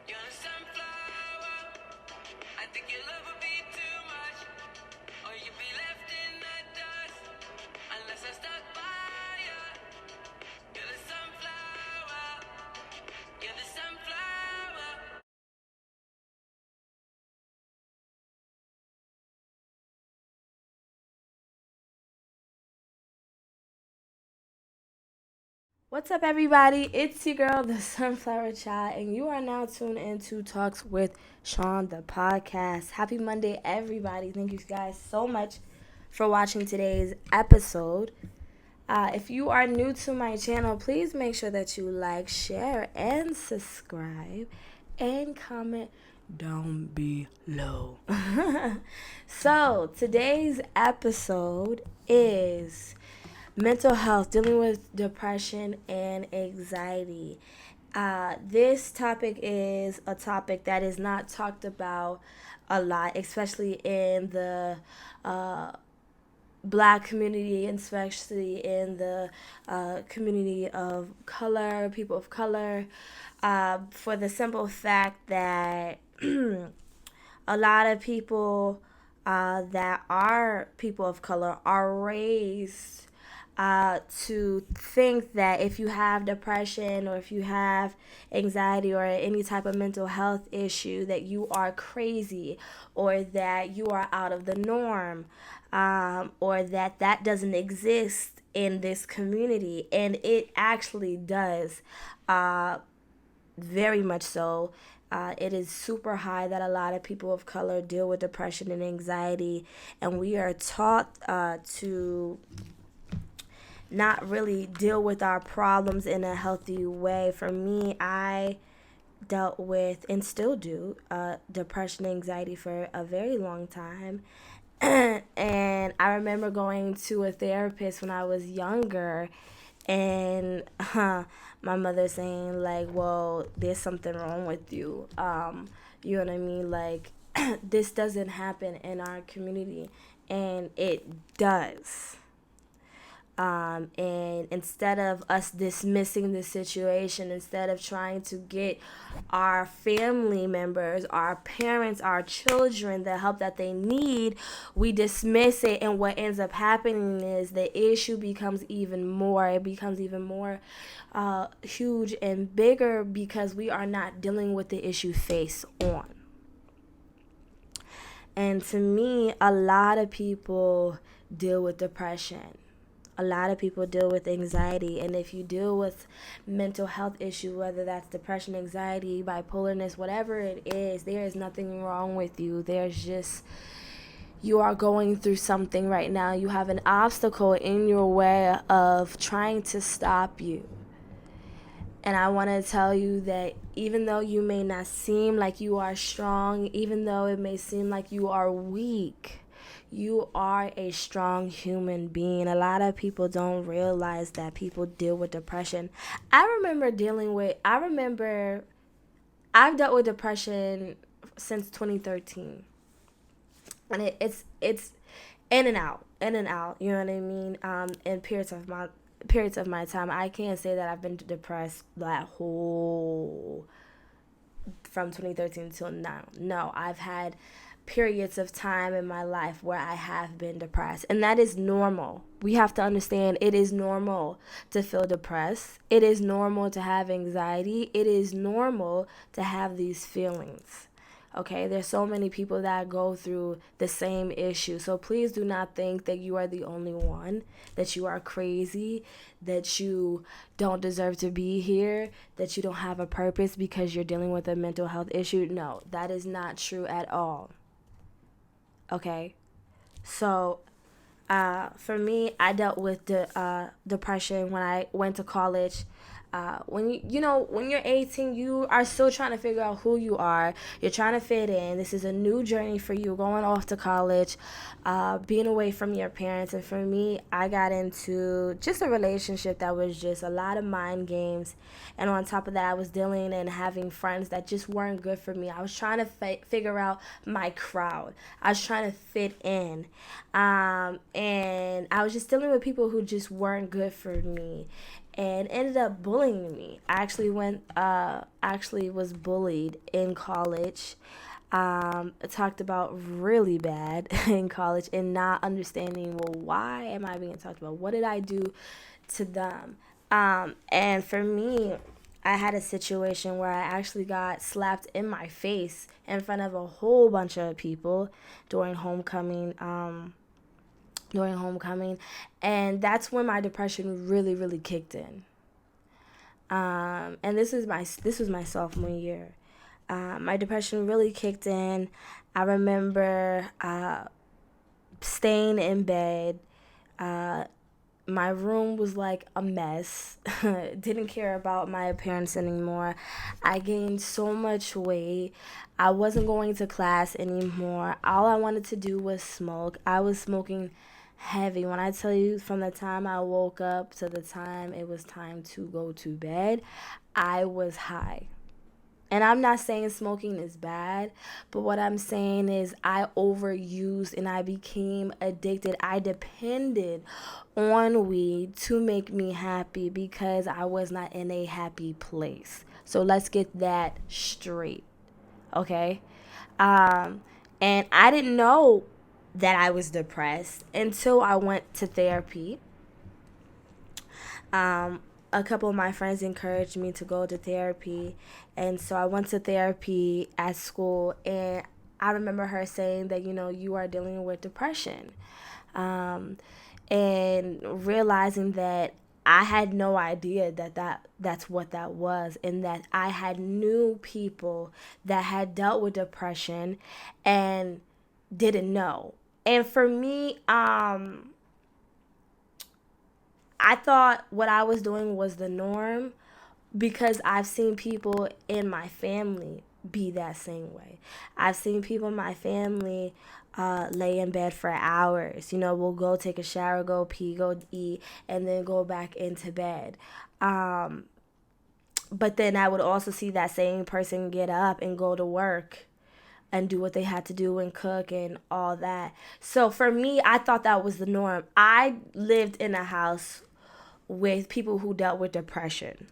You're the sunflower. I think your love would be too much, or you'd be left in the dust unless I stuck by you. You're the sunflower. You're the sunflower. What's up, everybody? It's your girl, the Sunflower Child, and you are now tuned into Talks with Sean, the podcast. Happy Monday, everybody. Thank you guys so much for watching today's episode. If you are new to my channel, please make sure that you like, share, and subscribe, and comment down below. So, today's episode is mental health, dealing with depression and anxiety. This topic is a topic that is not talked about a lot, especially in the Black community, especially in the community of color, people of color, for the simple fact that a lot of people that are people of color are raised to think that if you have depression or if you have anxiety or any type of mental health issue, that you are crazy or that you are out of the norm, or that that doesn't exist in this community. And it actually does, very much so. It is super high that a lot of people of color deal with depression and anxiety, and we are taught to not really deal with our problems in a healthy way. For me, I dealt with and still do depression and anxiety for a very long time. And I remember going to a therapist when I was younger, and my mother saying like, well, there's something wrong with you. You know what I mean? Like, this doesn't happen in our community, and it does. And instead of us dismissing the situation, instead of trying to get our family members, our parents, our children the help that they need, we dismiss it. And what ends up happening is the issue becomes even more. It becomes even more huge and bigger because we are not dealing with the issue face on. And to me, a lot of people deal with depression. A lot of people deal with anxiety. And if you deal with mental health issue, whether that's depression, anxiety, bipolarness, whatever it is, there is nothing wrong with you. There's just, you are going through something right now. You have an obstacle in your way of trying to stop you. And I want to tell you that even though you may not seem like you are strong, even though it may seem like you are weak, you are a strong human being. A lot of people don't realize that people deal with depression. I've dealt with depression since 2013. And it's in and out, you know what I mean? In periods of my time. I can't say that I've been depressed that whole from 2013 till now. No, I've had periods of time in my life where I have been depressed, and that is normal. We have to understand it is normal to feel depressed. It is normal to have anxiety. It is normal to have these feelings. Okay, there's so many people that go through the same issue. So please do not think that you are the only one, that you are crazy, that you don't deserve to be here, that you don't have a purpose because you're dealing with a mental health issue. No, that is not true at all. Okay, so for me, I dealt with depression when I went to college. When you're 18, you are still trying to figure out who you are. You're trying to fit in. This is a new journey for you, going off to college, being away from your parents. And for me, I got into just a relationship that was just a lot of mind games. And on top of that, I was dealing and having friends that just weren't good for me. I was trying to figure out my crowd. I was trying to fit in. And I was just dealing with people who just weren't good for me, and ended up bullying bullying me. I actually was bullied in college. Talked about really bad in college, and not understanding, well, why am I being talked about? What did I do to them? And for me, I had a situation where I actually got slapped in my face in front of a whole bunch of people during homecoming. During homecoming, and that's when my depression really, really kicked in. And this was my sophomore year. My depression really kicked in. I remember staying in bed. Uh, my room was like a mess. Didn't care about my appearance anymore. I gained so much weight. I wasn't going to class anymore. All I wanted to do was smoke. I was smoking heavy. When I tell you, from the time I woke up to the time it was time to go to bed, I was high. And I'm not saying smoking is bad, but what I'm saying is I overused and I became addicted. I depended on weed to make me happy because I was not in a happy place. So let's get that straight, okay? Um, and I didn't know that I was depressed until I went to therapy. Um, a couple of my friends encouraged me to go to therapy, and so I went to therapy at school. And I remember her saying that, you are dealing with depression, um, and realizing that I had no idea that's what that was, and that I had knew people that had dealt with depression and didn't know. And for me, I thought what I was doing was the norm because I've seen people in my family be that same way. I've seen people in my family lay in bed for hours. We'll go take a shower, go pee, go eat, and then go back into bed. Um, but then I would also see that same person get up and go to work and do what they had to do and cook and all that. So for me, I thought that was the norm. I lived in a house with people who dealt with depression.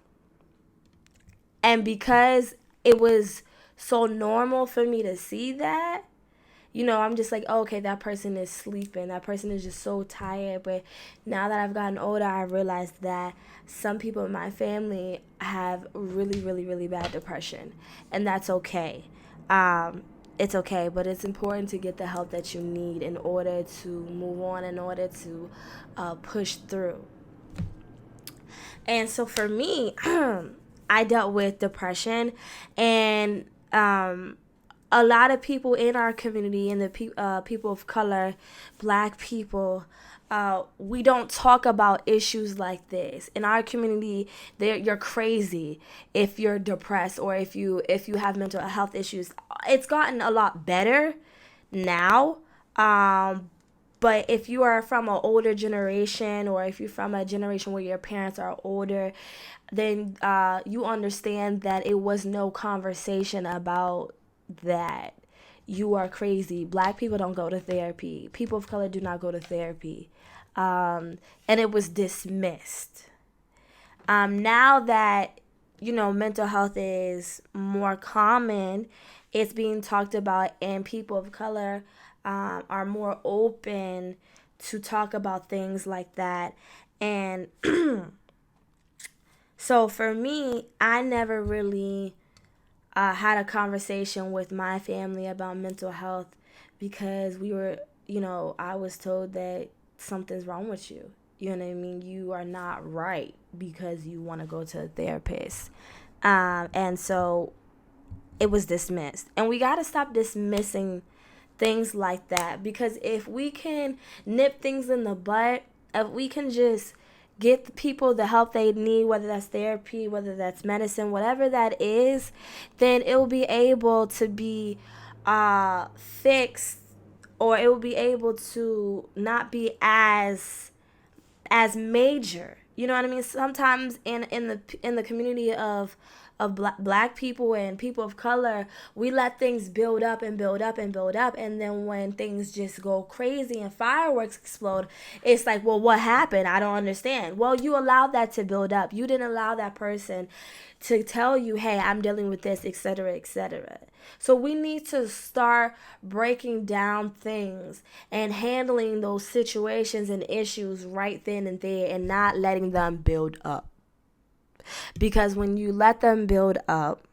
And because it was so normal for me to see that, I'm just like, oh, okay, that person is sleeping. That person is just so tired. But now that I've gotten older, I realized that some people in my family have really, really, really bad depression. And that's okay. It's okay, but it's important to get the help that you need in order to move on, in order to push through. And so for me, I dealt with depression, and a lot of people in our community, and the people of color, black people, we don't talk about issues like this. In our community, you're crazy if you're depressed, or if you have mental health issues. It's gotten a lot better now. But if you are from an older generation, or if you're from a generation where your parents are older, then you understand that it was no conversation about that. You are crazy. Black people don't go to therapy. People of color do not go to therapy. And it was dismissed. Now that, mental health is more common, it's being talked about, and people of color are more open to talk about things like that. And so for me, I never really had a conversation with my family about mental health because I was told that something's wrong with you. You know what I mean? You are not right because you want to go to a therapist. And so it was dismissed. And we got to stop dismissing things like that, because if we can nip things in the butt, if we can just get the people the help they need, whether that's therapy, whether that's medicine, whatever that is, then it will be able to be fixed, or it will be able to not be as major. You know what I mean? Sometimes in the community of of black people and people of color, we let things build up and build up and build up, and then when things just go crazy and fireworks explode, it's like, well, what happened? I don't understand. Well, you allowed that to build up. You didn't allow that person to tell you, hey, I'm dealing with this, etc., etc. So we need to start breaking down things and handling those situations and issues right then and there, and not letting them build up. Because when you let them build up,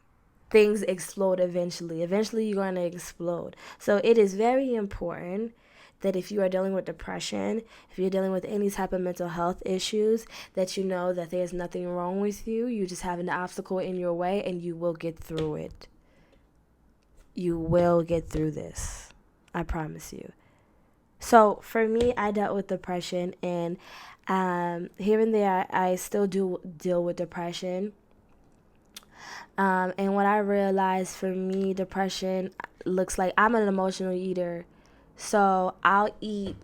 things explode eventually. Eventually, you're going to explode. So it is very important that if you are dealing with depression, if you're dealing with any type of mental health issues, that you know that there's nothing wrong with you. You just have an obstacle in your way, and you will get through it. You will get through this. I promise you. So for me, I dealt with depression, and here and there, I still do deal with depression. And what I realized, for me, depression looks like, I'm an emotional eater. So I'll eat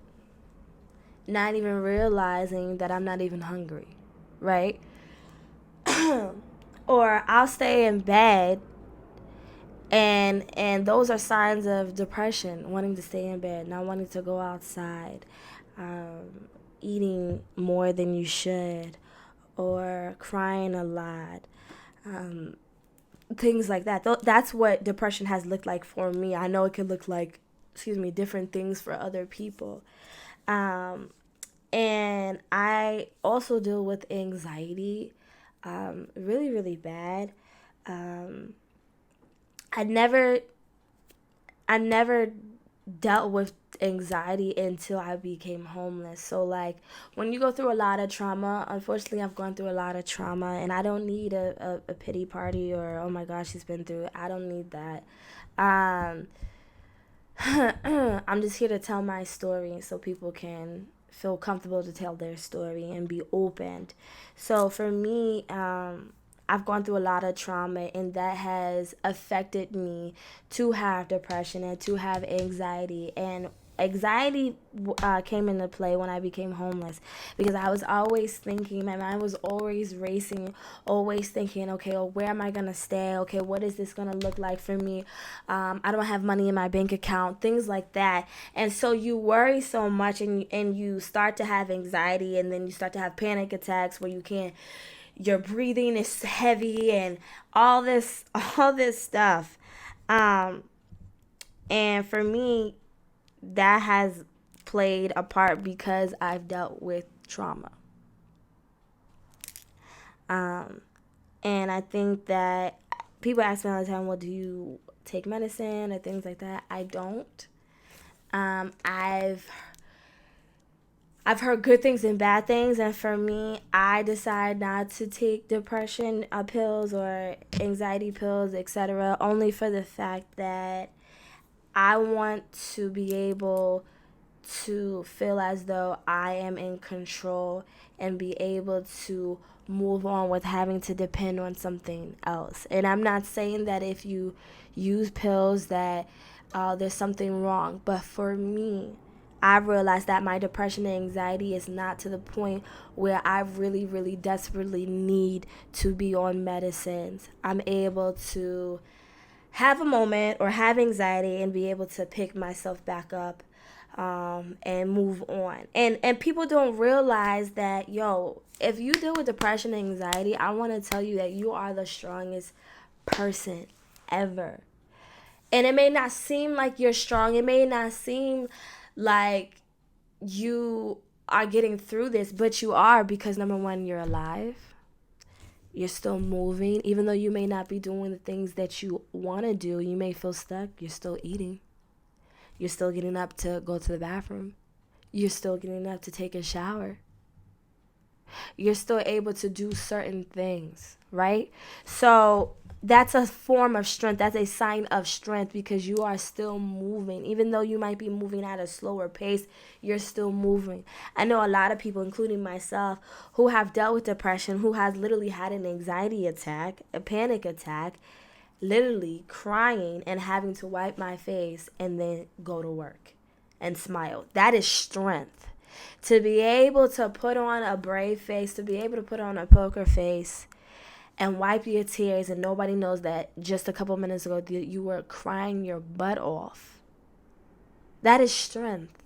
not even realizing that I'm not even hungry, right? Or I'll stay in bed, and those are signs of depression, wanting to stay in bed, not wanting to go outside, eating more than you should, or crying a lot. Things like that. That's what depression has looked like for me. I know it could look like, different things for other people. And I also deal with anxiety, really, really bad. I never, I never dealt with anxiety until I became homeless. So like, when you go through a lot of trauma, unfortunately I've gone through a lot of trauma, and I don't need a pity party, or oh my gosh, she's been through it. I don't need that. um I'm just here to tell my story so people can feel comfortable to tell their story and be opened. So for me, I've gone through a lot of trauma, and that has affected me to have depression and to have anxiety. And anxiety came into play when I became homeless, because I was always thinking, my mind was always racing, always thinking, okay, well, where am I going to stay? Okay, what is this going to look like for me? I don't have money in my bank account, things like that. And so you worry so much, and you start to have anxiety, and then you start to have panic attacks where you can't, your breathing is heavy, and all this stuff. um and for me, that has played a part because I've dealt with trauma. um and I think that people ask me all the time, well, do you take medicine or things like that? I don't. um i've I've heard good things and bad things, and for me, I decide not to take depression pills or anxiety pills, etc., only for the fact that I want to be able to feel as though I am in control, and be able to move on with having to depend on something else. And I'm not saying that if you use pills that there's something wrong, but for me, I realized that my depression and anxiety is not to the point where I really, really desperately need to be on medicines. I'm able to have a moment or have anxiety and be able to pick myself back up, and move on. And people don't realize that, yo, if you deal with depression and anxiety, I want to tell you that you are the strongest person ever. And it may not seem like you're strong. It may not seem like you are getting through this, but you are, because number one, you're alive. You're still moving. Even though you may not be doing the things that you want to do, you may feel stuck. You're still eating. You're still getting up to go to the bathroom. You're still getting up to take a shower. You're still able to do certain things, right? So that's a form of strength. That's a sign of strength, because you are still moving. Even though you might be moving at a slower pace, you're still moving. I know a lot of people, including myself, who have dealt with depression, who has literally had an anxiety attack, a panic attack, literally crying and having to wipe my face and then go to work and smile. That is strength. To be able to put on a brave face, to be able to put on a poker face, and wipe your tears, and nobody knows that just a couple minutes ago you were crying your butt off. That is strength.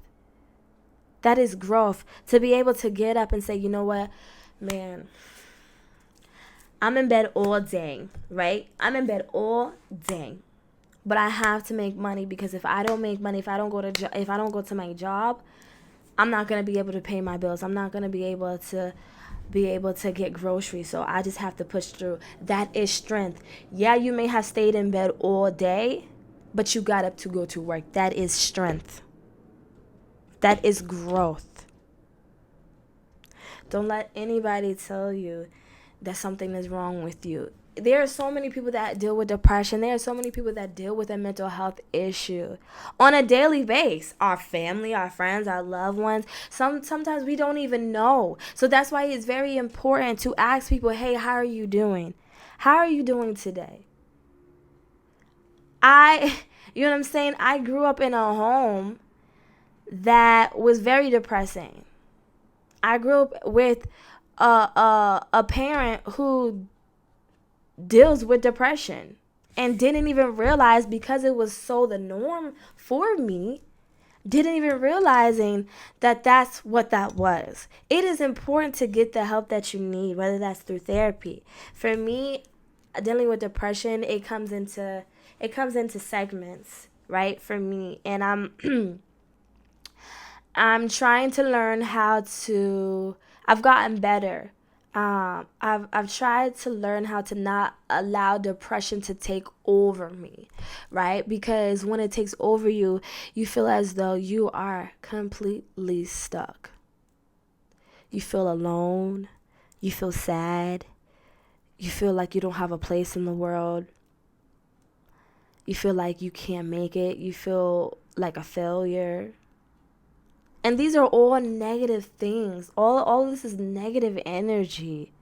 That is growth. To be able to get up and say, you know what, man, I'm in bed all day, right? I'm in bed all day. But I have to make money, because if I don't make money, if I don't go to my job, I'm not going to be able to pay my bills. I'm not going to be able to get groceries. So I just have to push through. That is strength. Yeah, you may have stayed in bed all day, but you got up to go to work. That is strength. That is growth. Don't let anybody tell you that something is wrong with you. There are so many people that deal with depression. There are so many people that deal with a mental health issue on a daily basis. Our family, our friends, our loved ones. Sometimes we don't even know. So that's why it's very important to ask people, hey, how are you doing? How are you doing today? You know what I'm saying? I grew up in a home that was very depressing. I grew up with a parent who deals with depression and didn't even realize, because it was so the norm for me, didn't even realizing that that's what that was. It is important to get the help that you need, whether that's through therapy. For me, dealing with depression, it comes into segments, right? For me, and I'm trying to learn how to. I've gotten better. I've tried to learn how to not allow depression to take over me, right? Because when it takes over you, you feel as though you are completely stuck. You feel alone. You feel sad. You feel like you don't have a place in the world. You feel like you can't make it. You feel like a failure. And these are all negative things. All of this is negative energy.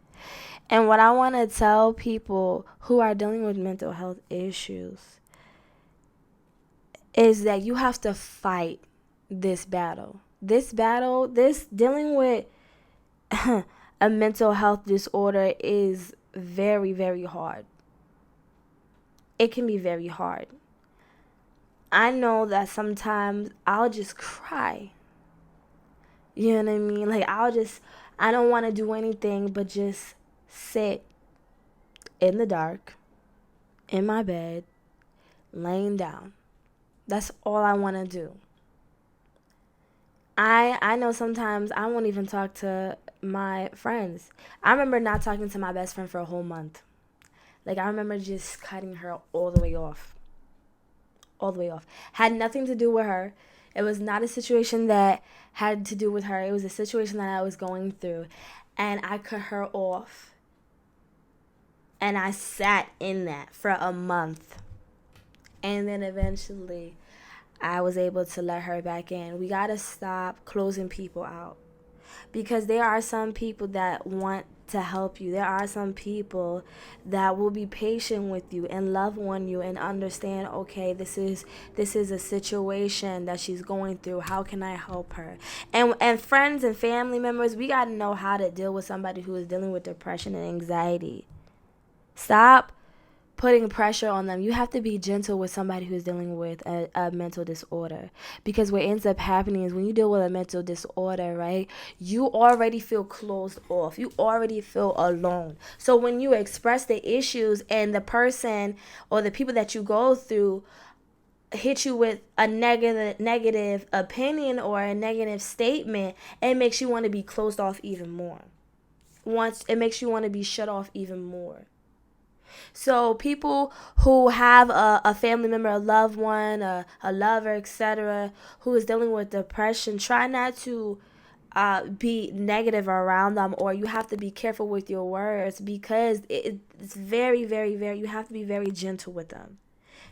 And what I want to tell people who are dealing with mental health issues is that you have to fight this battle. This dealing with a mental health disorder is very, very hard. It can be very hard. I know that sometimes I'll just cry. You know what I mean? Like, I don't want to do anything but just sit in the dark, in my bed, laying down. That's all I want to do. I know sometimes I won't even talk to my friends. I remember not talking to my best friend for a whole month. Like, I remember just cutting her all the way off. All the way off. Had nothing to do with her. It was not a situation that had to do with her. It was a situation that I was going through. And I cut her off. And I sat in that for a month. And then eventually I was able to let her back in. We got to stop closing people out. Because there are some people that want to help you. There are some people that will be patient with you and love on you and understand, okay, this is a situation that she's going through. How can I help her? And friends and family members, we got to know how to deal with somebody who is dealing with depression and anxiety. Stop putting pressure on them. You have to be gentle with somebody who's dealing with a mental disorder. Because what ends up happening is when you deal with a mental disorder, right, you already feel closed off. You already feel alone. So when you express the issues and the person or the people that you go through hit you with a negative opinion or a negative statement, it makes you want to be closed off even more. It makes you want to be shut off even more. So people who have a family member, a loved one, a lover, etc., who is dealing with depression, try not to be negative around them, or you have to be careful with your words, because it's very, very, very, you have to be very gentle with them.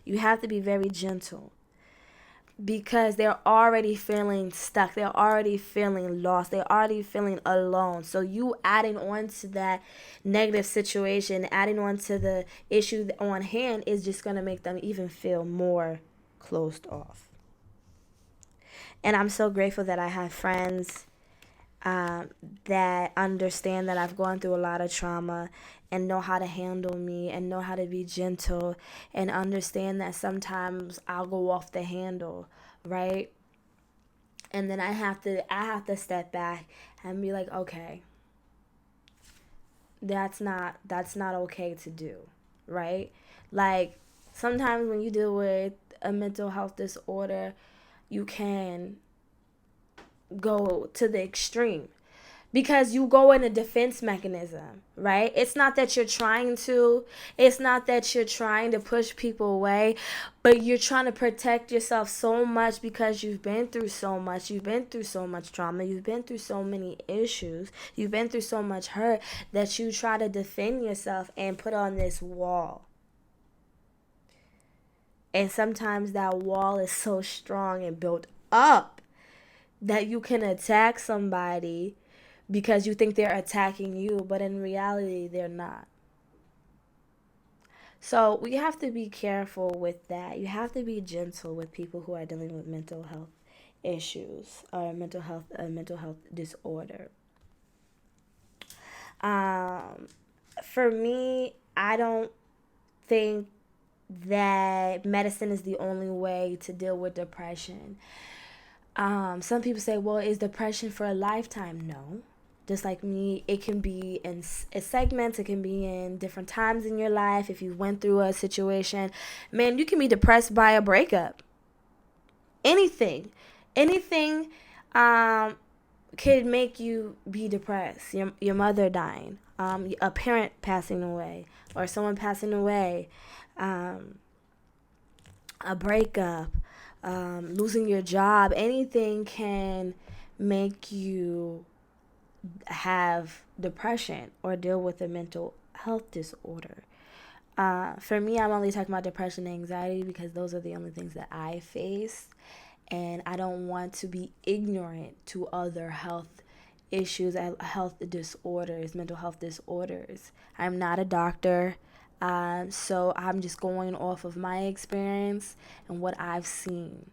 You have to be very gentle, because they're already feeling stuck. They're already feeling lost. They're already feeling alone. So you adding on to that negative situation, adding on to the issue on hand, is just going to make them even feel more closed off. And I'm so grateful that I have friends um, that understand that I've gone through a lot of trauma and know how to handle me and know how to be gentle and understand that sometimes I'll go off the handle, right? And then I have to step back and be like, okay, that's not okay to do, right? Like sometimes when you deal with a mental health disorder, you can go to the extreme because you go in a defense mechanism, right? It's not that you're trying to push people away, but you're trying to protect yourself so much because you've been through so much. You've been through so much trauma. You've been through so many issues. You've been through so much hurt that you try to defend yourself and put on this wall. And sometimes that wall is so strong and built up that you can attack somebody because you think they're attacking you, but in reality, they're not. So we have to be careful with that. You have to be gentle with people who are dealing with mental health issues or mental health disorder. Um, for me, I don't think that medicine is the only way to deal with depression. Some people say, well, is depression for a lifetime? No. Just like me, it can be in segments. It can be in different times in your life. If you went through a situation, man, you can be depressed by a breakup. Anything, anything, could make you be depressed. Your mother dying, a parent passing away, or someone passing away, um, a breakup, losing your job. Anything can make you have depression or deal with a mental health disorder. For me, I'm only talking about depression and anxiety because those are the only things that I face. And I don't want to be ignorant to other health issues, health disorders, mental health disorders. I'm not a doctor. So I'm just going off of my experience and what I've seen.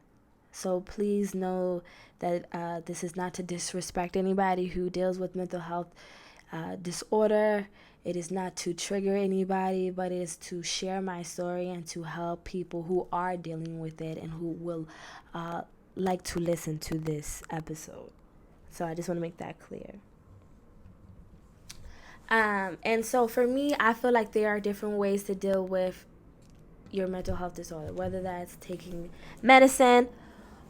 So please know that this is not to disrespect anybody who deals with mental health disorder. It is not to trigger anybody, but it is to share my story and to help people who are dealing with it and who will like to listen to this episode. So I just want to make that clear. And so for me, I feel like there are different ways to deal with your mental health disorder, whether that's taking medicine,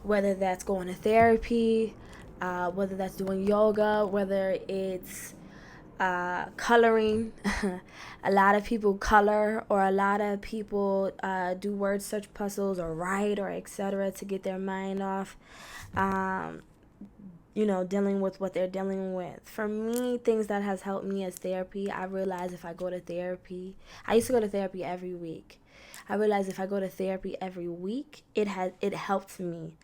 whether that's going to therapy, whether that's doing yoga, whether it's coloring. A lot of people color, or a lot of people do word search puzzles or write or etc. to get their mind off. Dealing with what they're dealing with. For me, things that has helped me is therapy. I realize if I go to therapy, I used to go to therapy every week. I realize if I go to therapy every week, it helped me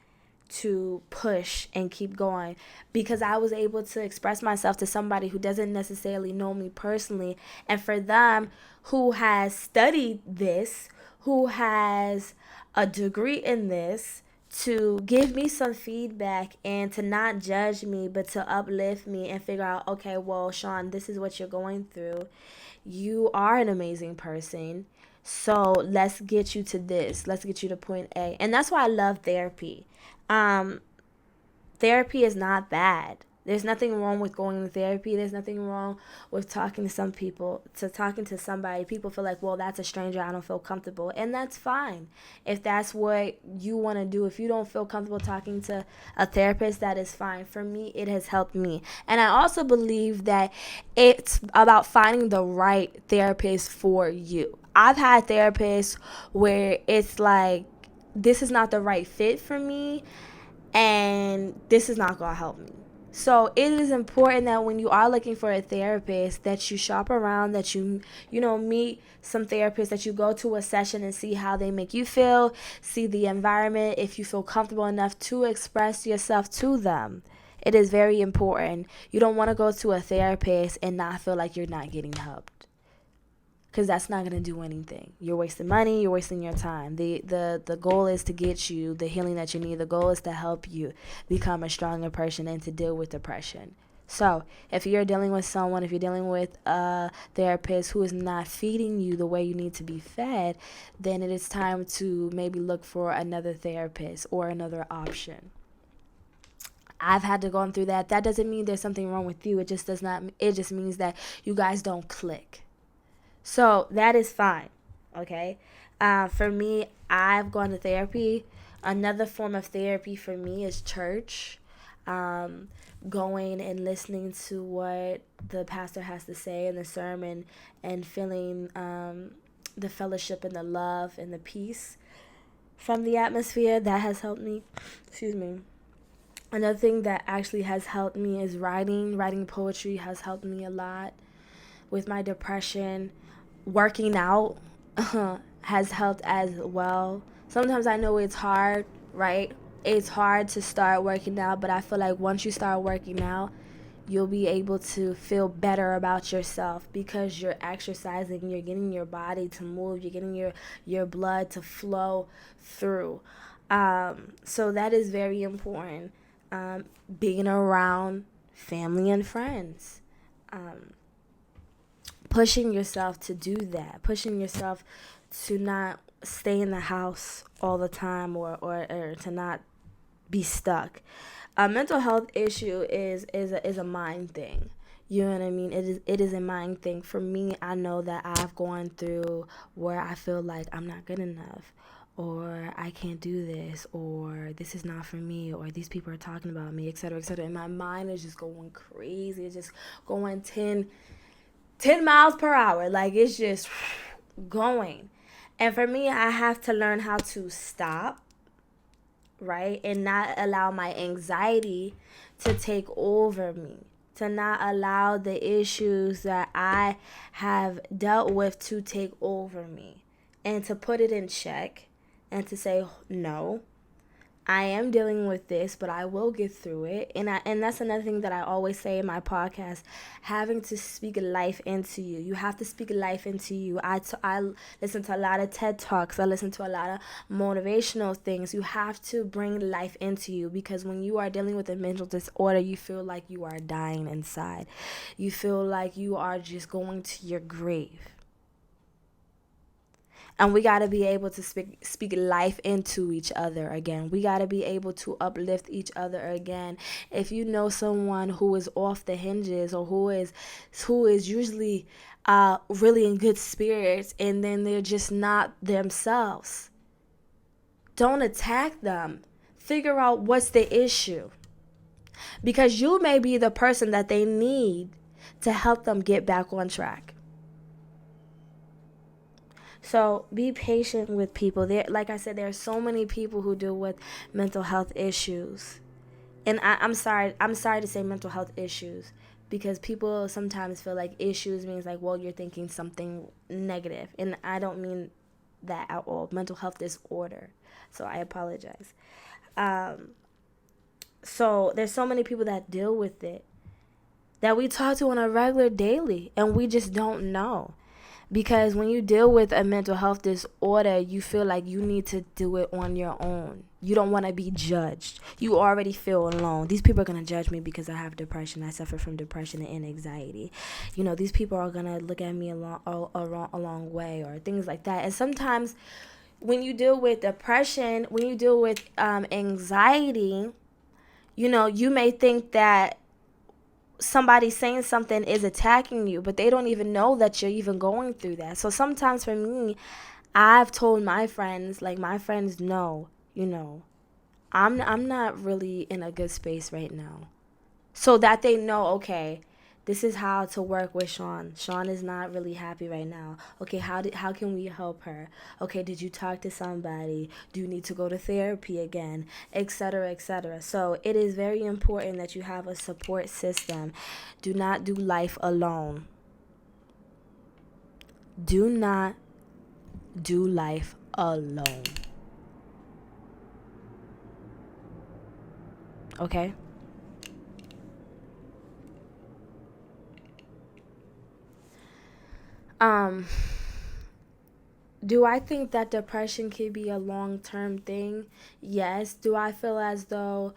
to push and keep going because I was able to express myself to somebody who doesn't necessarily know me personally, and for them who has studied this, who has a degree in this, to give me some feedback and to not judge me but to uplift me and figure out, okay, well, Sean, this is what you're going through. You are an amazing person. So let's get you to this. Let's get you to point A. And that's why I love therapy. Um, Therapy is not bad. There's nothing wrong with going to therapy. There's nothing wrong with talking to somebody. People feel like, well, that's a stranger. I don't feel comfortable. And that's fine. If that's what you want to do, if you don't feel comfortable talking to a therapist, that is fine. For me, it has helped me. And I also believe that it's about finding the right therapist for you. I've had therapists where it's like, this is not the right fit for me and this is not going to help me. So it is important that when you are looking for a therapist, that you shop around, that you meet some therapists, that you go to a session and see how they make you feel, see the environment, if you feel comfortable enough to express yourself to them. It is very important. You don't want to go to a therapist and not feel like you're not getting help, because that's not going to do anything. You're wasting money. You're wasting your time. The goal is to get you the healing that you need. The goal is to help you become a stronger person and to deal with depression. So, if you're dealing with someone, if you're dealing with a therapist who is not feeding you the way you need to be fed, then it is time to maybe look for another therapist or another option. I've had to go through that. That doesn't mean there's something wrong with you. It just does not. It just means that you guys don't click. So that is fine. Okay. For me, I've gone to therapy. Another form of therapy for me is church. Um, Going and listening to what the pastor has to say in the sermon and feeling the fellowship and the love and the peace from the atmosphere, that has helped me. Excuse me. Another thing that actually has helped me is writing. Writing poetry has helped me a lot with my depression. Working out has helped as well. Sometimes I know it's hard, right? It's hard to start working out, but I feel like once you start working out, you'll be able to feel better about yourself because you're exercising, you're getting your body to move, you're getting your blood to flow through. So that is very important. Being around family and friends. Pushing yourself to do that, pushing yourself to not stay in the house all the time or to not be stuck. A mental health issue is a mind thing. You know what I mean? It is a mind thing. For me, I know that I've gone through where I feel like I'm not good enough, or I can't do this, or this is not for me, or these people are talking about me, etc., etc. And my mind is just going crazy. It's just going 10 miles per hour. Like, it's just going. And for me, I have to learn how to stop, right? And not allow my anxiety to take over me. To not allow the issues that I have dealt with to take over me. And to put it in check and to say, no, I am dealing with this, but I will get through it. And that's another thing that I always say in my podcast, having to speak life into you. You have to speak life into you. I listen to a lot of TED Talks. I listen to a lot of motivational things. You have to bring life into you because when you are dealing with a mental disorder, you feel like you are dying inside. You feel like you are just going to your grave. And we got to be able to speak life into each other again. We got to be able to uplift each other again. If you know someone who is off the hinges or who is usually really in good spirits and then they're just not themselves, don't attack them. Figure out what's the issue. Because you may be the person that they need to help them get back on track. So be patient with people. There, like I said, there are so many people who deal with mental health issues, and I'm sorry. I'm sorry to say mental health issues because people sometimes feel like issues means like, well, you're thinking something negative, and I don't mean that at all. Mental health disorder. So I apologize. Um, so there's so many people that deal with it that we talk to on a regular daily, and we just don't know. Because when you deal with a mental health disorder, you feel like you need to do it on your own. You don't want to be judged. You already feel alone. These people are going to judge me because I have depression. I suffer from depression and anxiety. You know, these people are going to look at me a long way or things like that. And sometimes when you deal with depression, when you deal with anxiety, you know, you may think that somebody saying something is attacking you, but they don't even know that you're even going through that. So sometimes for me, I've told my friends, like my friends know, you know, I'm not really in a good space right now. So that they know, okay, this is how to work with Sean. Sean is not really happy right now. Okay, how can we help her? Okay, did you talk to somebody? Do you need to go to therapy again? Etc., etc. So it is very important that you have a support system. Do not do life alone. Do not do life alone. Okay? Um Do I think that depression could be a long-term thing? Yes. Do I feel as though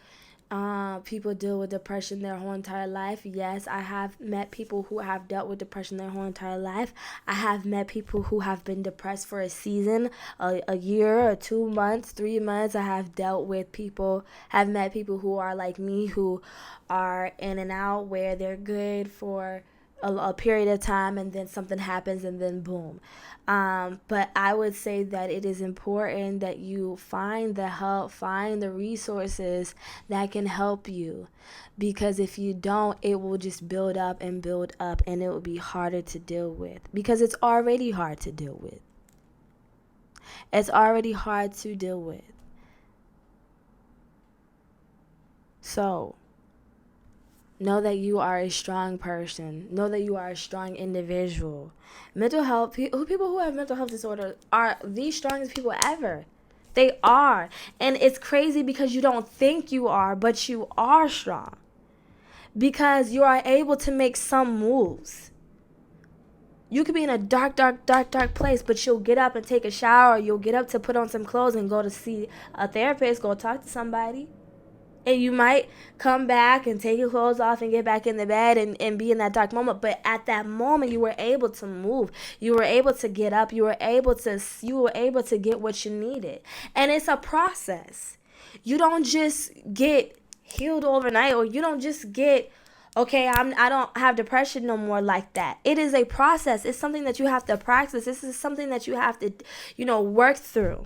People deal with depression their whole entire life. Yes, I have met people who have dealt with depression their whole entire life. I have met people who have been depressed for a season, a year, or 2 months, 3 months. I have dealt with people, have met people who are like me, who are in and out, where they're good for a period of time and then something happens and then boom. But I would say that it is important that you find the help, find the resources that can help you. Because if you don't, it will just build up and it will be harder to deal with. Because it's already hard to deal with. It's already hard to deal with. So, know that you are a strong person. Know that you are a strong individual. Mental health, people who have mental health disorders are the strongest people ever. They are. And it's crazy because you don't think you are, but you are strong. Because you are able to make some moves. You could be in a dark place, but you'll get up and take a shower. You'll get up to put on some clothes and go to see a therapist, go talk to somebody. And you might come back and take your clothes off and get back in the bed and be in that dark moment. But at that moment, you were able to move. You were able to get up. You were able to get what you needed. And it's a process. You don't just get healed overnight, or you don't just get, okay, I don't have depression no more like that. It is a process. It's something that you have to practice. This is something that you have to, work through.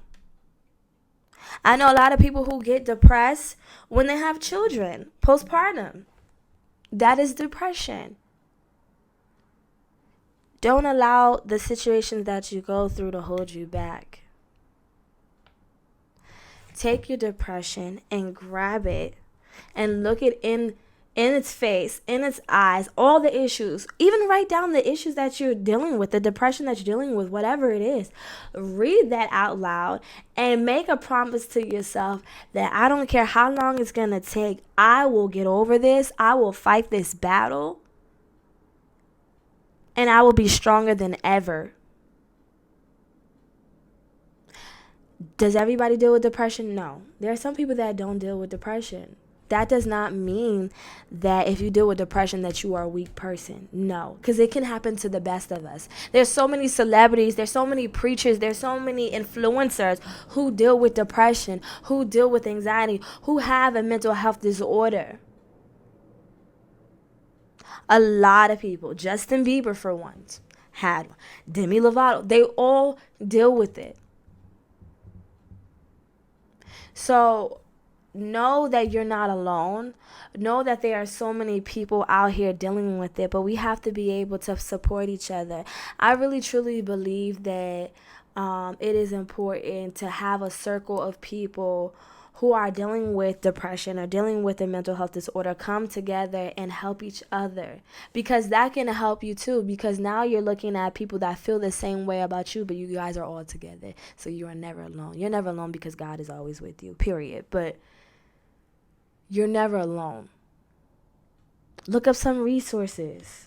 I know a lot of people who get depressed when they have children, postpartum. That is depression. Don't allow the situations that you go through to hold you back. Take your depression and grab it and look it in its face, in its eyes, all the issues. Even write down the issues that you're dealing with, the depression that you're dealing with, whatever it is. Read that out loud and make a promise to yourself that I don't care how long it's going to take. I will get over this. I will fight this battle. And I will be stronger than ever. Does everybody deal with depression? No. There are some people that don't deal with depression. That does not mean that if you deal with depression that you are a weak person. No, because it can happen to the best of us. There's so many celebrities, there's so many preachers, there's so many influencers who deal with depression, who deal with anxiety, who have a mental health disorder. A lot of people, Justin Bieber for once, had one. Demi Lovato, they all deal with it. So know that you're not alone. Know that there are so many people out here dealing with it, but we have to be able to support each other. I really truly believe that it is important to have a circle of people who are dealing with depression or dealing with a mental health disorder come together and help each other, because that can help you too, because now you're looking at people that feel the same way about you, but you guys are all together, so you are never alone. You're never alone because God is always with you, period. But you're never alone. Look up some resources.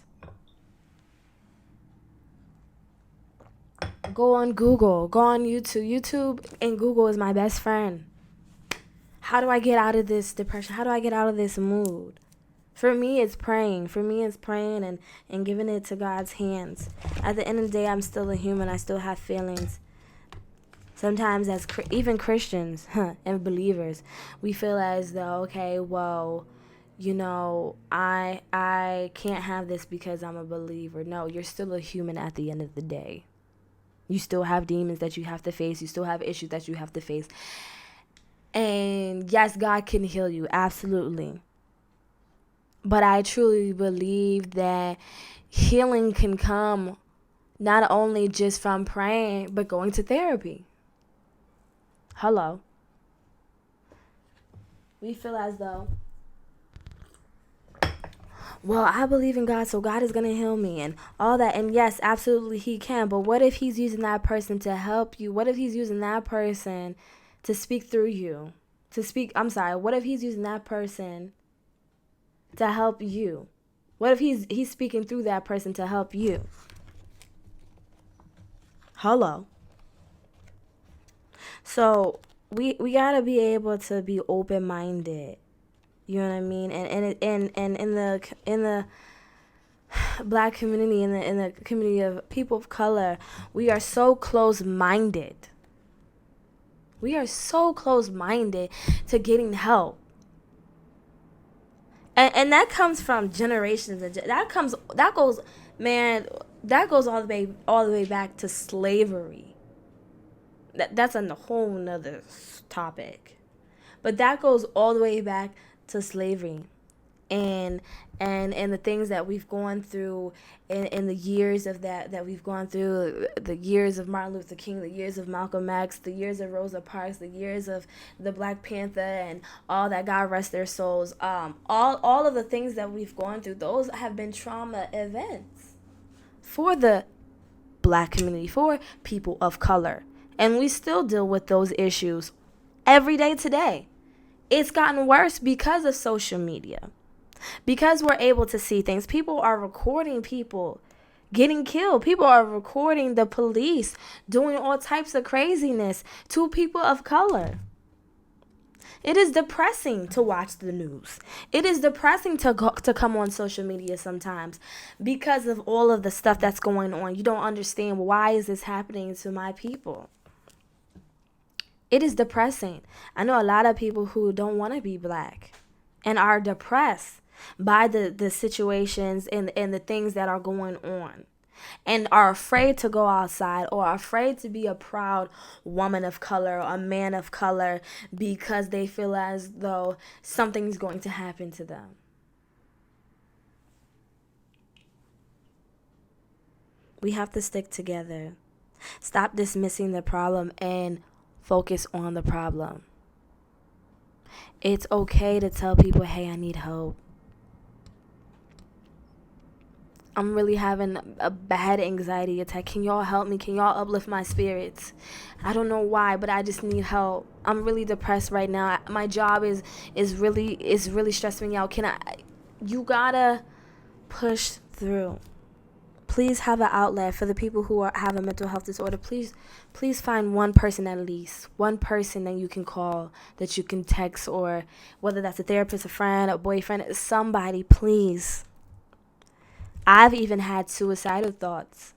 Go on Google. Go on YouTube. YouTube and Google is my best friend. How do I get out of this depression? How do I get out of this mood? For me, it's praying. And giving it to God's hands. At the end of the day, I'm still a human. I still have feelings. Sometimes as even Christians and believers, we feel as though, okay, well, I can't have this because I'm a believer. No, you're still a human at the end of the day. You still have demons that you have to face. You still have issues that you have to face. And yes, God can heal you, absolutely. But I truly believe that healing can come not only just from praying, but going to therapy. Hello. We feel as though, well, I believe in God, so God is going to heal me and all that. And yes, absolutely he can. But what if he's using that person to help you? What if he's using that person to speak through you? What if he's using that person to help you? What if he's speaking through that person to help you? Hello. So we got to be able to be open-minded You know what I mean? And in the black community, in the community of people of color, we are so close minded. We are so close minded to getting help. And that comes from generations, and that goes, man, that goes all the way back to slavery. That's a whole nother topic, but that goes all the way back to slavery, and and the things that we've gone through in the years of that we've gone through, the years of Martin Luther King, the years of Malcolm X, the years of Rosa Parks, the years of the Black Panther, and all that, God rest their souls. All of the things that we've gone through, those have been trauma events for the black community, for people of color, and we still deal with those issues every day today. It's gotten worse because of social media. Because we're able to see things. People are recording people getting killed. People are recording the police doing all types of craziness to people of color. It is depressing to watch the news. It is depressing to come on social media sometimes because of all of the stuff that's going on. You don't understand, why is this happening to my people? It is depressing. I know a lot of people who don't want to be black and are depressed by the situations and the things that are going on, and are afraid to go outside, or are afraid to be a proud woman of color, a man of color, because they feel as though something's going to happen to them. We have to stick together. Stop dismissing the problem and focus on the problem. It's okay to tell people, hey, I need help. I'm really having a bad anxiety attack. Can y'all help me? Can y'all uplift my spirits? I don't know why, but I just need help. I'm really depressed right now. My job is really stressing me out. You gotta push through. Please have an outlet for the people who have a mental health disorder. Please find one person, at least one person that you can call, that you can text, or whether that's a therapist, a friend, a boyfriend, somebody, please. I've even had suicidal thoughts,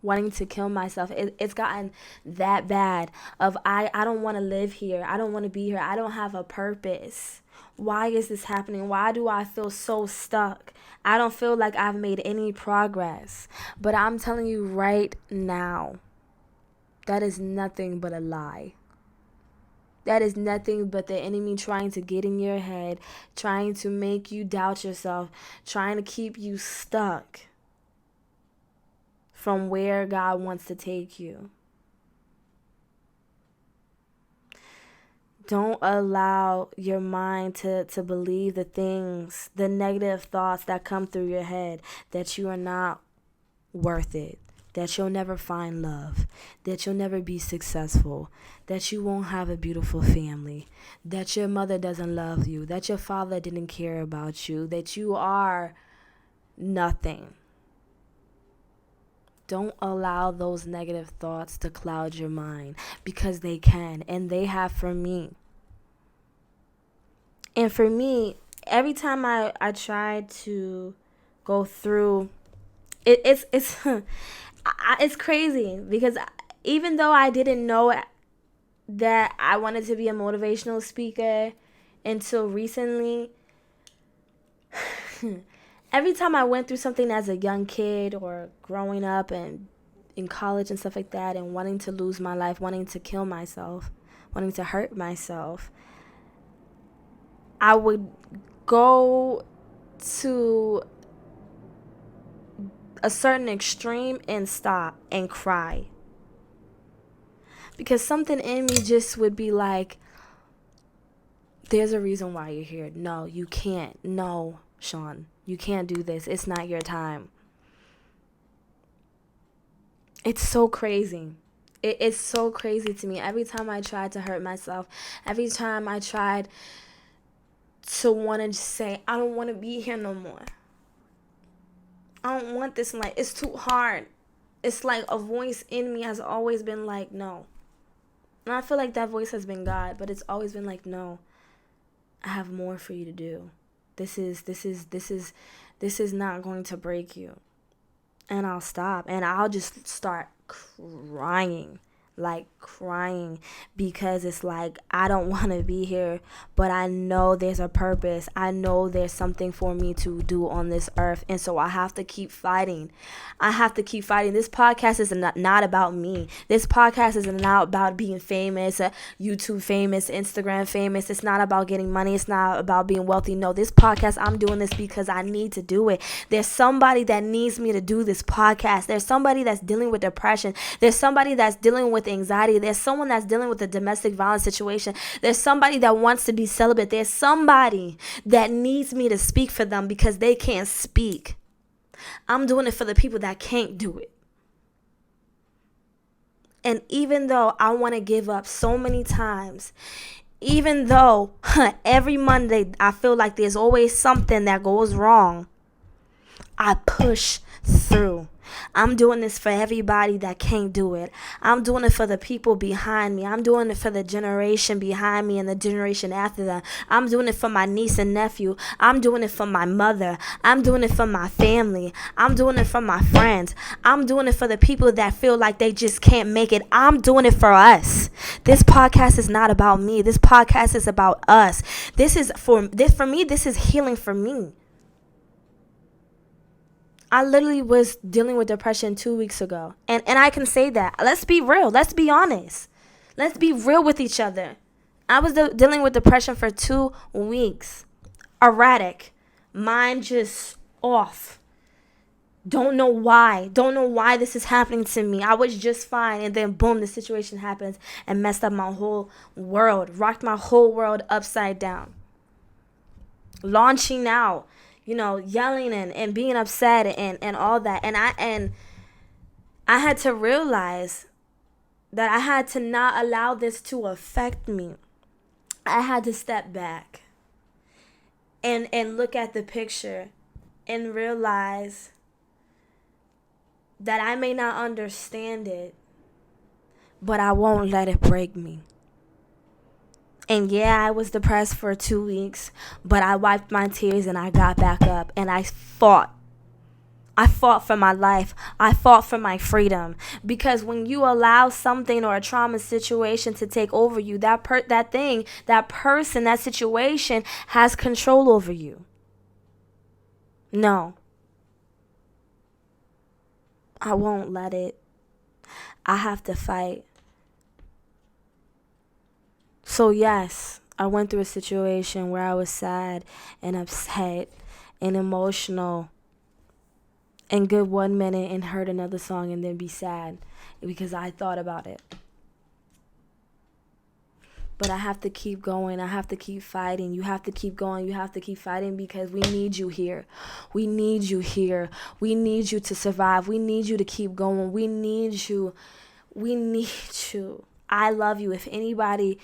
wanting to kill myself. It's gotten that bad of I don't want to live here. I don't want to be here. I don't have a purpose. Why is this happening? Why do I feel so stuck? I don't feel like I've made any progress. But I'm telling you right now, that is nothing but a lie. That is nothing but the enemy trying to get in your head, trying to make you doubt yourself, trying to keep you stuck from where God wants to take you. Don't allow your mind to believe the things, the negative thoughts that come through your head, that you are not worth it, that you'll never find love, that you'll never be successful, that you won't have a beautiful family, that your mother doesn't love you, that your father didn't care about you, that you are nothing. Don't allow those negative thoughts to cloud your mind, because they can, and they have for me. And for me, every time I try to go through it's it's crazy, because even though I didn't know that I wanted to be a motivational speaker until recently, every time I went through something as a young kid, or growing up and in college and stuff like that, and wanting to lose my life, wanting to kill myself, wanting to hurt myself, I would go to a certain extreme and stop and cry, because something in me just would be like, there's a reason why you're here. No, you can't. No, Sean, you can't do this. It's not your time. It's so crazy. It's so crazy to me. Every time I tried to hurt myself, every time I tried to want to say, I don't want to be here no more, I don't want this life, it's too hard, it's like a voice in me has always been like, no. And I feel like that voice has been God, but it's always been like, no, I have more for you to do. This is not going to break you. And I'll stop and I'll just start crying, like crying, because it's like I don't want to be here, but I know there's a purpose. I know there's something for me to do on this earth, and so I have to keep fighting. I have to keep fighting. This podcast is not about me. This podcast is not about being famous, YouTube famous, Instagram famous. It's not about getting money. It's not about being wealthy. No, this podcast, I'm doing this because I need to do it. There's somebody that needs me to do this podcast. There's somebody that's dealing with depression. There's somebody that's dealing with anxiety. There's someone that's dealing with a domestic violence situation. There's somebody that wants to be celibate. There's somebody that needs me to speak for them because they can't speak. I'm doing it for the people that can't do it. And even though I want to give up so many times, even though every Monday I feel like there's always something that goes wrong, I push through. I'm doing this for everybody that can't do it. I'm doing it for the people behind me. I'm doing it for the generation behind me and the generation after them. I'm doing it for my niece and nephew. I'm doing it for my mother. I'm doing it for my family. I'm doing it for my friends. I'm doing it for the people that feel like they just can't make it. I'm doing it for us. This podcast is not about me. This podcast is about us. This is for me, this is healing for me. I literally was dealing with depression 2 weeks ago. And I can say that. Let's be real. Let's be honest. Let's be real with each other. I was dealing with depression for 2 weeks. Erratic. Mind just off. Don't know why. Don't know why this is happening to me. I was just fine. And then boom, the situation happens and messed up my whole world. Rocked my whole world upside down. Launching out. Yelling and being upset and all that. And I had to realize that I had to not allow this to affect me. I had to step back and look at the picture and realize that I may not understand it, but I won't let it break me. And yeah, I was depressed for 2 weeks, but I wiped my tears and I got back up and I fought. I fought for my life. I fought for my freedom. Because when you allow something or a trauma situation to take over you, that thing, that person, that situation has control over you. No. I won't let it. I have to fight. So yes, I went through a situation where I was sad and upset and emotional and good 1 minute and heard another song and then be sad because I thought about it. But I have to keep going. I have to keep fighting. You have to keep going. You have to keep fighting because we need you here. We need you here. We need you to survive. We need you to keep going. We need you. We need you. I love you. If anybody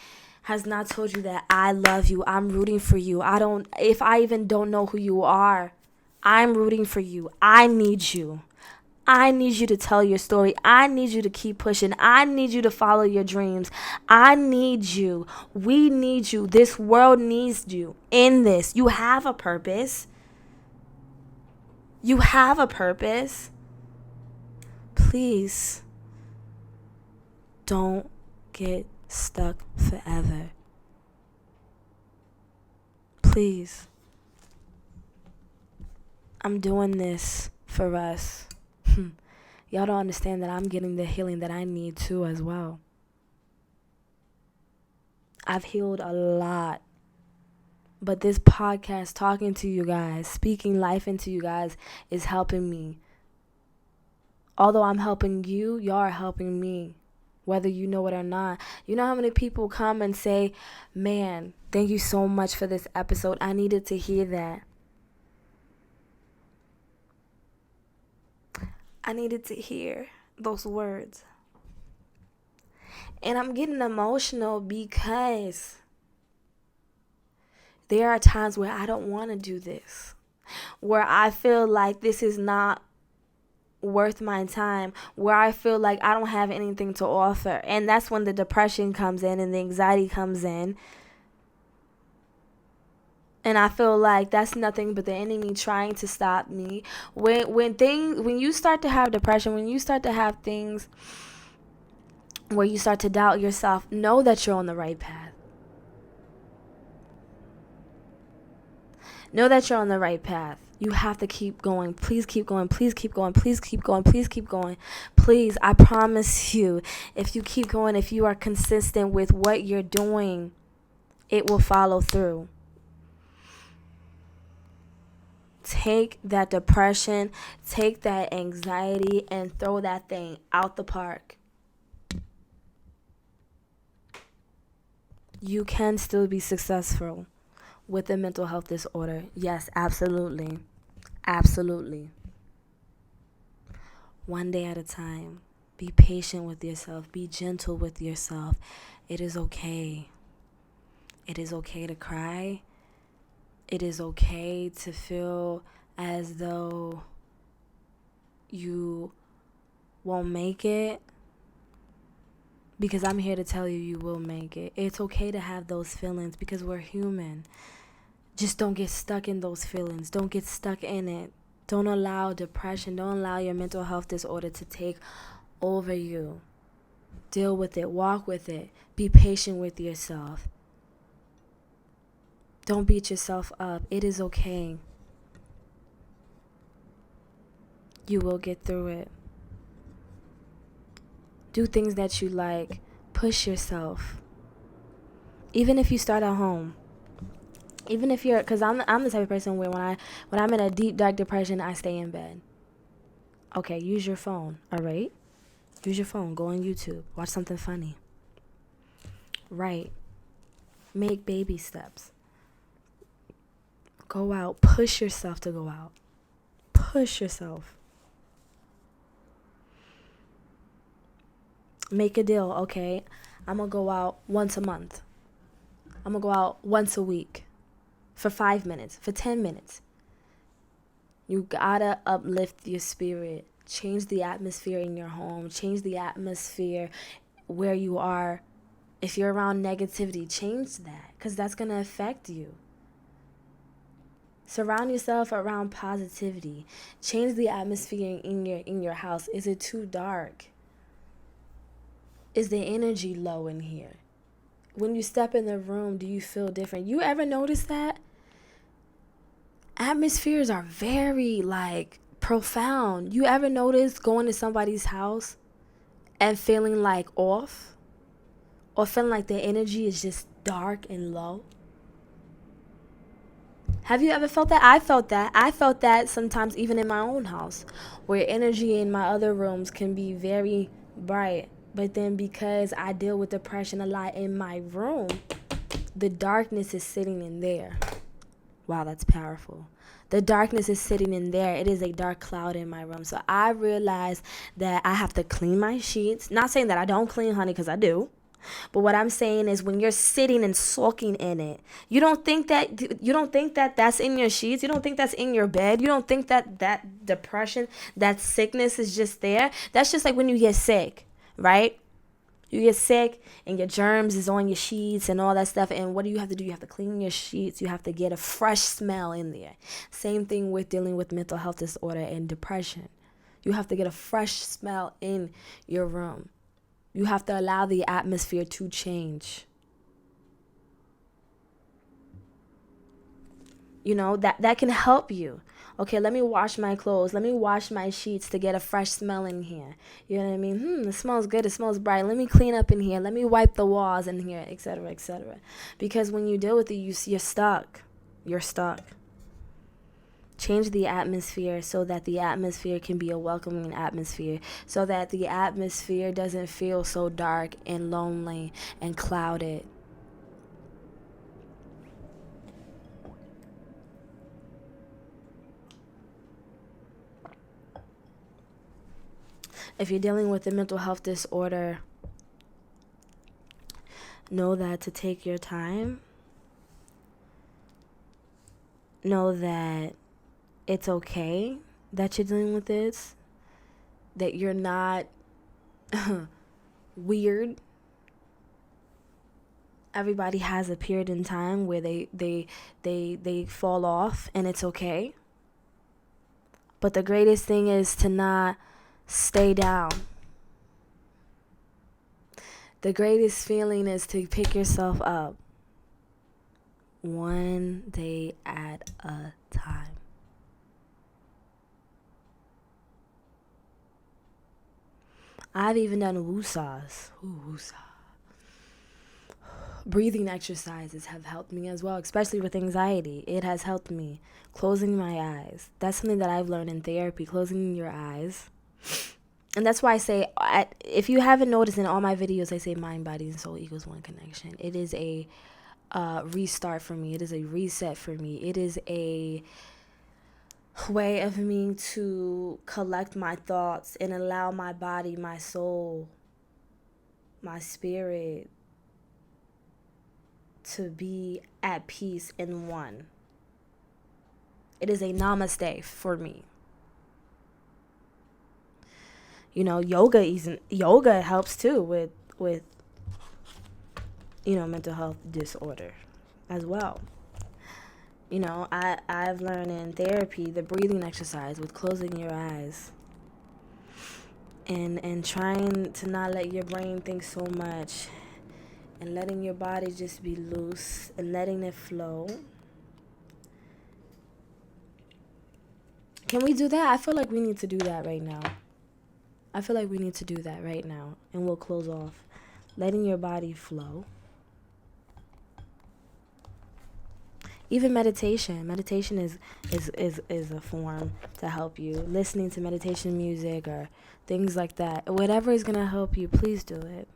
has not told you that, I love you. I'm rooting for you. If I even don't know who you are, I'm rooting for you. I need you. I need you to tell your story. I need you to keep pushing. I need you to follow your dreams. I need you. We need you. This world needs you in this. You have a purpose. You have a purpose. Please don't get stuck forever. Please. I'm doing this for us. Y'all don't understand that I'm getting the healing that I need too as well. I've healed a lot. But this podcast, talking to you guys, speaking life into you guys, is helping me. Although I'm helping you, y'all are helping me. Whether you know it or not. You know how many people come and say, man, thank you so much for this episode. I needed to hear that. I needed to hear those words. And I'm getting emotional because there are times where I don't want to do this. Where I feel like this is not worth my time, where I feel like I don't have anything to offer. And that's when the depression comes in and the anxiety comes in. And I feel like that's nothing but the enemy trying to stop me. When you start to have depression, when you start to have things where you start to doubt yourself, know that you're on the right path. Know that you're on the right path. You have to keep going. Please keep going. Please keep going. Please keep going. Please keep going. Please, I promise you, if you keep going, if you are consistent with what you're doing, it will follow through. Take that depression, take that anxiety, and throw that thing out the park. You can still be successful with a mental health disorder. Yes, absolutely. Absolutely. One day at a time. Be patient with yourself. Be gentle with yourself. It is okay. It is okay to cry. It is okay to feel as though you won't make it. Because I'm here to tell you, you will make it. It's okay to have those feelings because we're human. Just don't get stuck in those feelings. Don't get stuck in it. Don't allow depression, don't allow your mental health disorder to take over you. Deal with it. Walk with it. Be patient with yourself. Don't beat yourself up. It is okay. You will get through it. Do things that you like. Push yourself. Even if you start at home. Even if you're, because I'm the type of person where when I'm in a deep, dark depression, I stay in bed. Okay, use your phone, all right? Use your phone. Go on YouTube. Watch something funny. Write. Make baby steps. Go out. Push yourself to go out. Push yourself. Make a deal, okay? I'm going to go out once a month. I'm going to go out once a week. For 5 minutes. For 10 minutes. You gotta uplift your spirit. Change the atmosphere in your home. Change the atmosphere where you are. If you're around negativity, change that. Because that's going to affect you. Surround yourself around positivity. Change the atmosphere in your house. Is it too dark? Is the energy low in here? When you step in the room, do you feel different? You ever notice that? Atmospheres are very, profound. You ever notice going to somebody's house and feeling like off? Or feeling like the energy is just dark and low? Have you ever felt that? I felt that. I felt that sometimes even in my own house, where energy in my other rooms can be very bright. But then because I deal with depression a lot in my room, the darkness is sitting in there. Wow, that's powerful. The darkness is sitting in there. It is a dark cloud in my room. So I realized that I have to clean my sheets. Not saying that I don't clean, honey, because I do. But what I'm saying is when you're sitting and sulking in it, you don't think that that's in your sheets. You don't think that's in your bed. You don't think that depression, that sickness is just there. That's just like when you get sick, right? You get sick and your germs is on your sheets and all that stuff. And what do you have to do? You have to clean your sheets. You have to get a fresh smell in there. Same thing with dealing with mental health disorder and depression. You have to get a fresh smell in your room. You have to allow the atmosphere to change. You know, that can help you. Okay, let me wash my clothes. Let me wash my sheets to get a fresh smell in here. You know what I mean? It smells good. It smells bright. Let me clean up in here. Let me wipe the walls in here, etc., etc. Because when you deal with it, you're stuck. You're stuck. Change the atmosphere so that the atmosphere can be a welcoming atmosphere, so that the atmosphere doesn't feel so dark and lonely and clouded. If you're dealing with a mental health disorder, know that to take your time. Know that it's okay that you're dealing with this, that you're not weird. Everybody has a period in time where they fall off, and it's okay. But the greatest thing is to not stay down. The greatest feeling is to pick yourself up one day at a time. I've even done woosahs. Woosah. Breathing exercises have helped me as well, especially with anxiety. It has helped me. Closing my eyes. That's something that I've learned in therapy, closing your eyes. And that's why I say, if you haven't noticed in all my videos, I say mind, body, and soul equals one connection. It is a restart for me. It is a reset for me. It is a way of me to collect my thoughts and allow my body, my soul, my spirit to be at peace in one. It is a namaste for me. You know, yoga helps too with mental health disorder as well. You know, I've learned in therapy the breathing exercise with closing your eyes and trying to not let your brain think so much and letting your body just be loose and letting it flow. Can we do that? I feel like we need to do that right now. And we'll close off. Letting your body flow. Even meditation. Meditation is a form to help you. Listening to meditation music or things like that. Whatever is going to help you, please do it.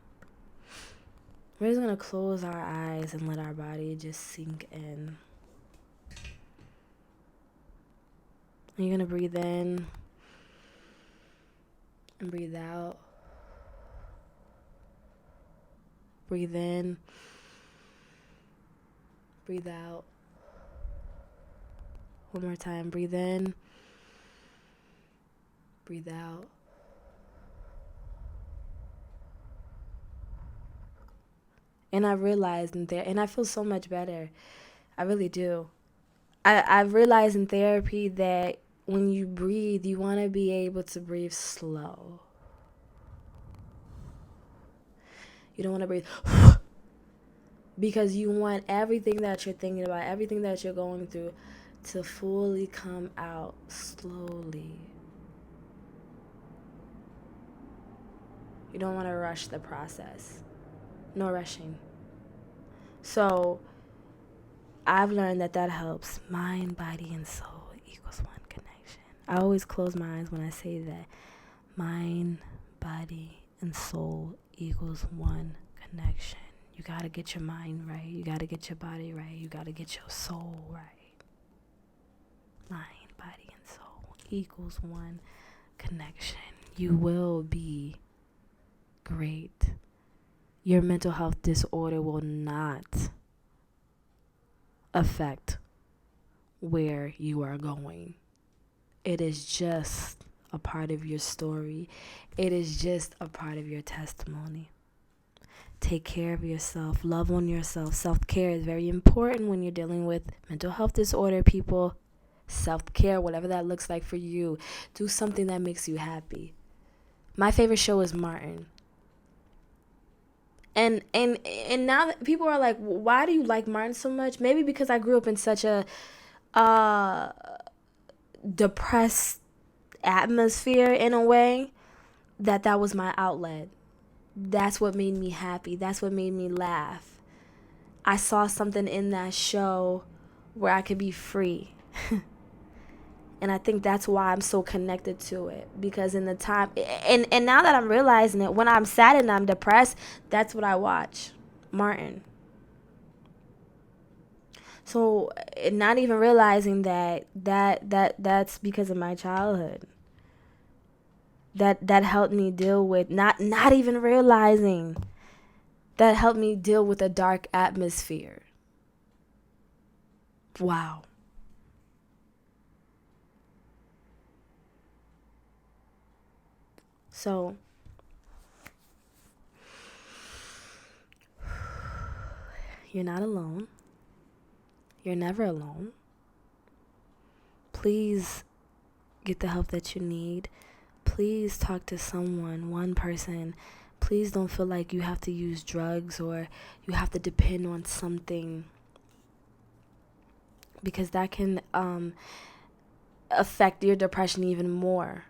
We're just going to close our eyes and let our body just sink in. And you're going to breathe in and breathe out. Breathe in. Breathe out. One more time. Breathe in. Breathe out. And I realized and I feel so much better. I really do. I've realized in therapy that when you breathe, you want to be able to breathe slow. You don't want to breathe because you want everything that you're thinking about, everything that you're going through to fully come out slowly. You don't want to rush the process. No rushing. So I've learned that helps. Mind, body, and soul equals one connection. I always close my eyes when I say that. Mind, body, and soul equals one connection. You got to get your mind right. You got to get your body right. You got to get your soul right. Mind, body, and soul equals one connection. You will be great. Your mental health disorder will not affect where you are going. It is just a part of your story. It is just a part of your testimony. Take care of yourself. Love on yourself. Self-care is very important when you're dealing with mental health disorder, people. Self-care, whatever that looks like for you. Do something that makes you happy. My favorite show is Martin. And now that people are like, why do you like Martin so much? Maybe because I grew up in such a depressed atmosphere in a way that was my outlet. That's what made me happy. That's what made me laugh. I saw something in that show where I could be free. And I think that's why I'm so connected to it. Because in the time, and now that I'm realizing it, when I'm sad and I'm depressed, that's what I watch. Martin. So not even realizing that's because of my childhood. That helped me deal with, not even realizing, that helped me deal with a dark atmosphere. Wow. So You're not alone. You're never alone. Please get the help that you need. Please talk to someone, one person. Please don't feel like you have to use drugs or you have to depend on something, because that can affect your depression even more.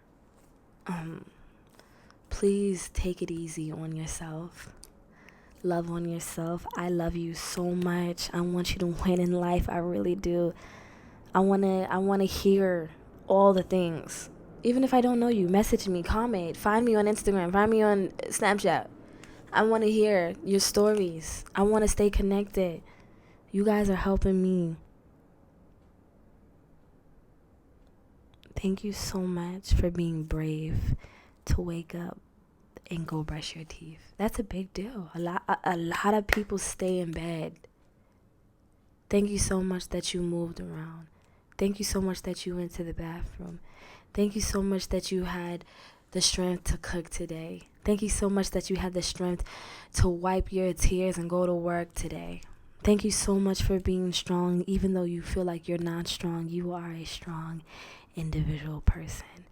Please take it easy on yourself. Love on yourself. I love you so much. I want you to win in life. I really do. I wanna hear all the things. Even if I don't know you, message me, comment, find me on Instagram, find me on Snapchat. I want to hear your stories. I want to stay connected. You guys are helping me. Thank you so much for being brave to wake up and go brush your teeth. That's a big deal. A lot of people stay in bed. Thank you so much that you moved around. Thank you so much that you went to the bathroom. Thank you so much that you had the strength to cook today. Thank you so much that you had the strength to wipe your tears and go to work today. Thank you so much for being strong. Even though you feel like you're not strong, you are a strong individual person.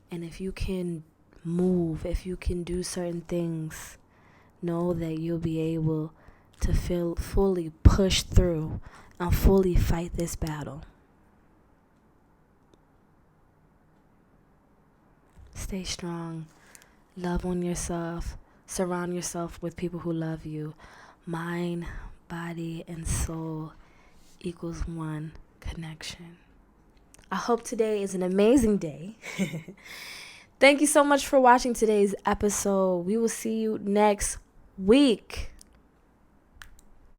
And if you can move, if you can do certain things, know that you'll be able to feel fully push through and fully fight this battle. Stay strong. Love on yourself. Surround yourself with people who love you. Mind, body, and soul equals one connection. I hope today is an amazing day. Thank you so much for watching today's episode. We will see you next week.